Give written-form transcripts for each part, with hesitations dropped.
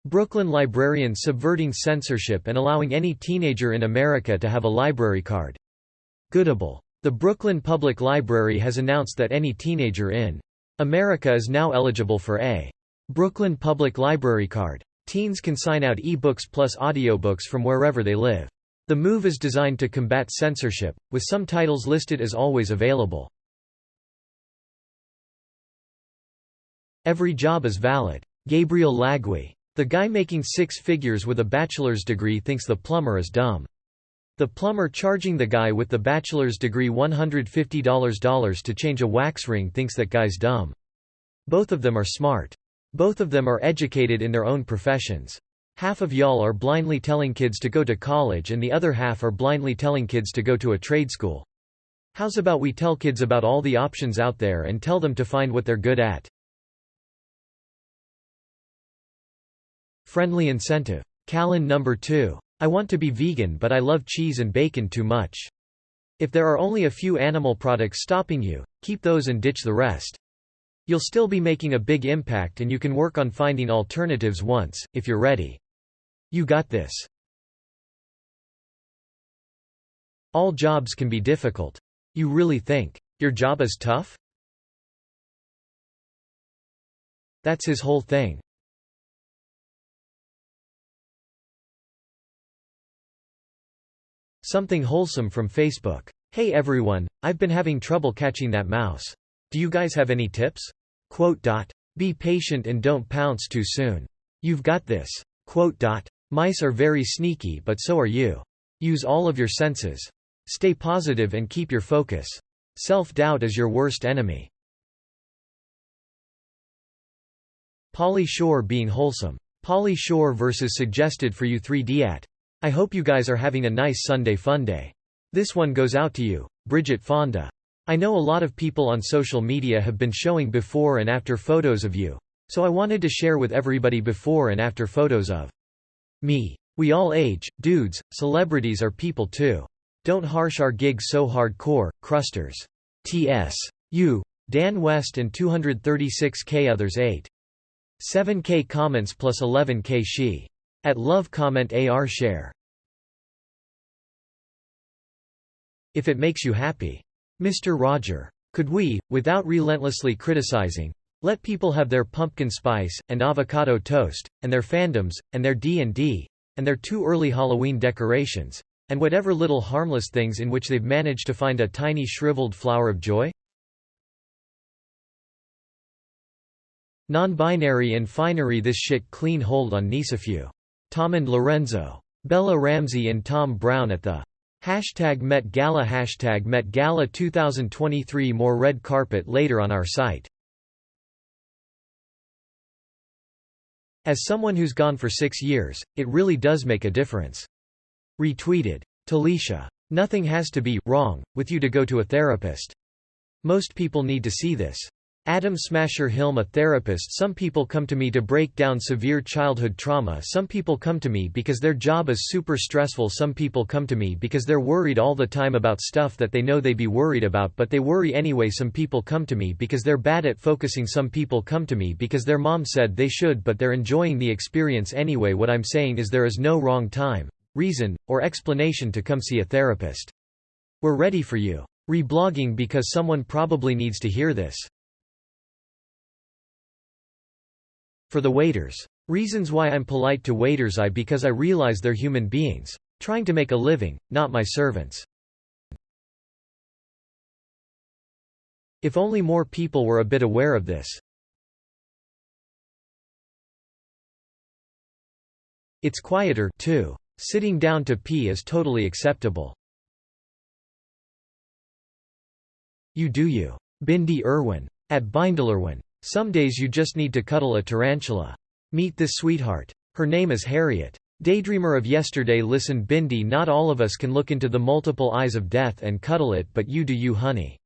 Brooklyn librarians subverting censorship and allowing any teenager in America to have a library card. Goodable. The Brooklyn Public Library has announced that any teenager in America is now eligible for a Brooklyn Public Library card. Teens can sign out e-books plus audiobooks from wherever they live. The move is designed to combat censorship, with some titles listed as always available. Every job is valid. Gabriel Lagui. The guy making six figures with a bachelor's degree thinks the plumber is dumb. The plumber charging the guy with the bachelor's degree $150 to change a wax ring thinks that guy's dumb. Both of them are smart. Both of them are educated in their own professions. Half of y'all are blindly telling kids to go to college and the other half are blindly telling kids to go to a trade school. How's about we tell kids about all the options out there and tell them to find what they're good at? Friendly incentive. Callan number 2. I want to be vegan but I love cheese and bacon too much. If there are only a few animal products stopping you, keep those and ditch the rest. You'll still be making a big impact and you can work on finding alternatives once, if you're ready. You got this. All jobs can be difficult. You really think your job is tough? That's his whole thing. Something wholesome from Facebook. Hey everyone, I've been having trouble catching that mouse. Do you guys have any tips? Be patient and don't pounce too soon. You've got this. Mice are very sneaky but so are you. Use all of your senses. Stay positive and keep your focus. Self-doubt is your worst enemy. Pauly Shore being wholesome. Pauly Shore versus suggested for you 3D at. I hope you guys are having a nice Sunday funday. This one goes out to you, Bridget Fonda. I know a lot of people on social media have been showing before and after photos of you, so I wanted to share with everybody before and after photos of me. We all age, dudes, celebrities are people too. Don't harsh our gigs so hardcore, crusters. T.S. U. Dan West and 236k others 8. 7k comments plus 11k she. At love comment AR share. If it makes you happy. Mr. Roger. Could we, without relentlessly criticizing, let people have their pumpkin spice, and avocado toast, and their fandoms, and their D&D, and their too early Halloween decorations, and whatever little harmless things in which they've managed to find a tiny shriveled flower of joy? Non-binary and finery this shit clean hold on Nisafew. Tom and Lorenzo. Bella Ramsey and Tom Brown at the #Met Gala #Met Gala 2023 More red carpet later on our site. As someone who's gone for 6 years, it really does make a difference. Retweeted. Talisha. Nothing has to be wrong with you to go to a therapist. Most people need to see this. Adam Smasher Hilm, a therapist. Some people come to me to break down severe childhood trauma. Some people come to me because their job is super stressful. Some people come to me because they're worried all the time about stuff that they know they'd be worried about but they worry anyway. Some people come to me because they're bad at focusing. Some people come to me because their mom said they should but they're enjoying the experience anyway. What I'm saying is there is no wrong time, reason, or explanation to come see a therapist. We're ready for you. Reblogging because someone probably needs to hear this. For the waiters. Reasons why I'm polite to waiters. Because I realize they're human beings. Trying to make a living, not my servants. If only more people were a bit aware of this. It's quieter, too. Sitting down to pee is totally acceptable. You do you. Bindi Irwin. At Bindelerwin. Some days you just need to cuddle a tarantula. Meet this sweetheart. Her name is Harriet. Daydreamer of yesterday. Listen Bindi, not all of us can look into the multiple eyes of death and cuddle it but you do you honey.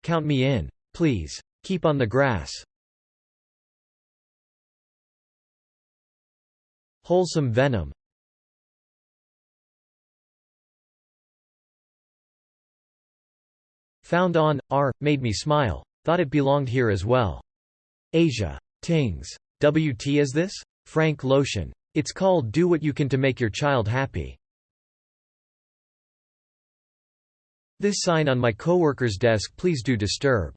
Count me in. Please. Keep on the grass. Wholesome venom. Found on, r, made me smile. Thought it belonged here as well. Asia. Tings. WT is this? Frank Lotion. It's called Do What You Can to Make Your Child Happy. This sign on my coworker's desk, please do disturb.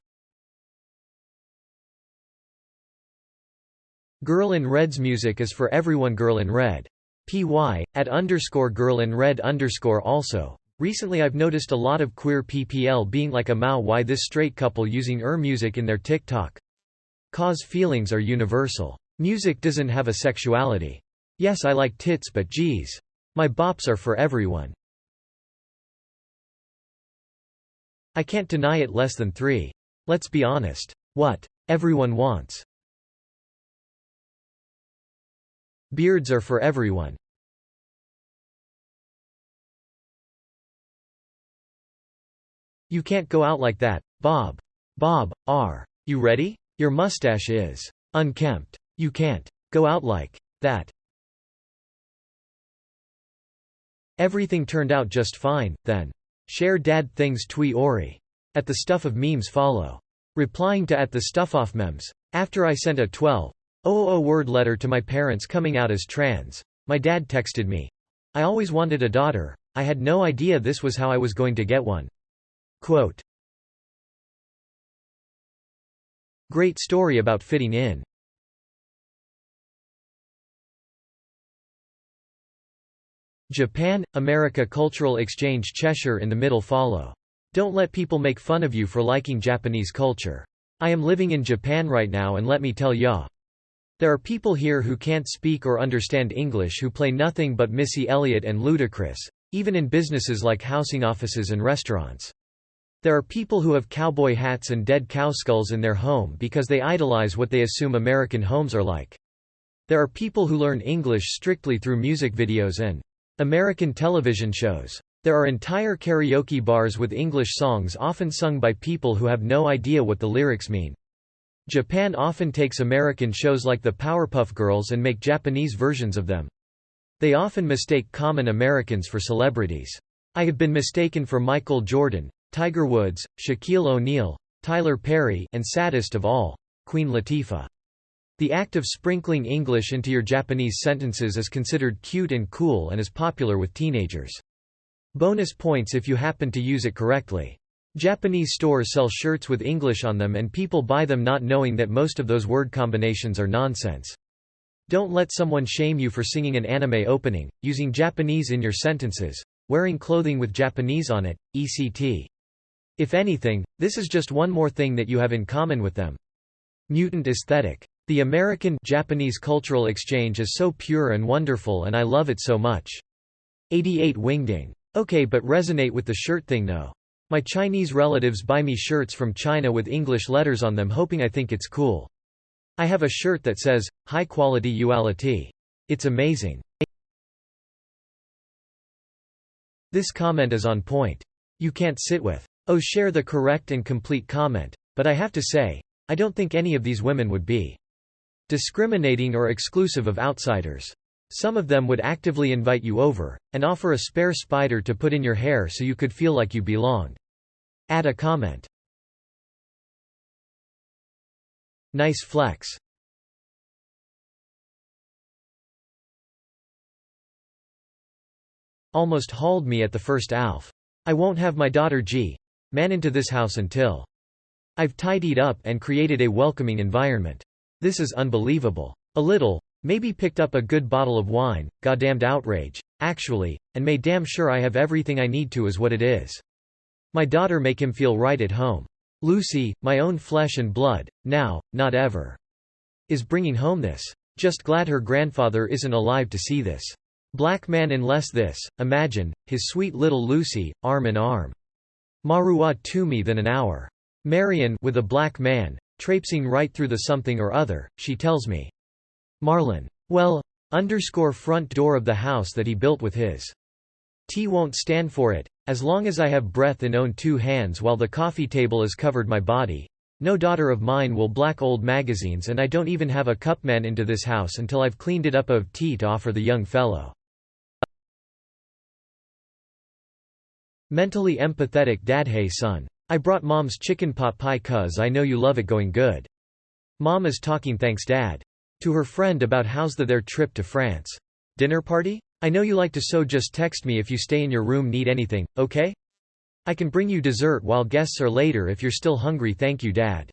Girl in Red's music is for everyone. Girl in Red. PY, @_girl in red_. Also, recently I've noticed a lot of queer PPL being like a Mao. Why this straight couple using music in their TikTok? Cause feelings are universal. Music doesn't have a sexuality. Yes, I like tits, but geez. My bops are for everyone. I can't deny it. Less than 3. Let's be honest. What everyone wants. Beards are for everyone. You can't go out like that, Bob. Bob, are you ready? Your mustache is unkempt. You can't go out like that. Everything turned out just fine, then. Share dad things twee ori. At the stuff of memes follow. Replying to at the stuff off memes. After I sent a 12,000 word letter to my parents coming out as trans, my dad texted me. I always wanted a daughter. I had no idea this was how I was going to get one. Quote. Great story about fitting in. Japan, America cultural exchange. Cheshire in the middle follow. Don't let people make fun of you for liking Japanese culture. I am living in Japan right now and let me tell ya. There are people here who can't speak or understand English who play nothing but Missy Elliott and Ludacris, even in businesses like housing offices and restaurants. There are people who have cowboy hats and dead cow skulls in their home because they idolize what they assume American homes are like. There are people who learn English strictly through music videos and American television shows. There are entire karaoke bars with English songs often sung by people who have no idea what the lyrics mean. Japan often takes American shows like the Powerpuff Girls and make Japanese versions of them. They often mistake common Americans for celebrities. I have been mistaken for Michael Jordan, Tiger Woods, Shaquille O'Neal, Tyler Perry, and saddest of all, Queen Latifah. The act of sprinkling English into your Japanese sentences is considered cute and cool and is popular with teenagers. Bonus points if you happen to use it correctly. Japanese stores sell shirts with English on them and people buy them not knowing that most of those word combinations are nonsense. Don't let someone shame you for singing an anime opening, using Japanese in your sentences, wearing clothing with Japanese on it, etc. If anything, this is just one more thing that you have in common with them. Mutant aesthetic. The American-Japanese cultural exchange is so pure and wonderful and I love it so much. 88 Wingding. Okay, but resonate with the shirt thing though. My Chinese relatives buy me shirts from China with English letters on them hoping I think it's cool. I have a shirt that says, high quality ULT. It's amazing. This comment is on point. You can't sit with, oh share the correct and complete comment, but I have to say, I don't think any of these women would be discriminating or exclusive of outsiders. Some of them would actively invite you over, and offer a spare spider to put in your hair so you could feel like you belonged. Add a comment. Nice flex. Almost hauled me at the first Alf. I won't have my daughter man into this house until I've tidied up and created a welcoming environment. This is unbelievable. A little, maybe picked up a good bottle of wine, goddamned outrage, actually, and made damn sure I have everything I need to is what it is. My daughter make him feel right at home. Lucy, my own flesh and blood, now, not ever. Is bringing home this. Just glad her grandfather isn't alive to see this. Black man unless this, imagine, his sweet little Lucy, arm in arm. Marua to me than an hour. Marion, with a black man, traipsing right through the something or other, she tells me. Marlon. Well, front door of the house that he built with his. Tea won't stand for it, as long as I have breath and own 2 hands while the coffee table is covered my body. No daughter of mine will black old magazines and I don't even have a cupman into this house until I've cleaned it up of tea to offer the young fellow. Mentally empathetic dad. Hey son. I brought mom's chicken pot pie cuz I know you love it going good. Mom is talking thanks dad. To her friend about how's their trip to France. Dinner party? I know you like to, so just text me if you stay in your room need anything, okay? I can bring you dessert while guests are later if you're still hungry, thank you dad.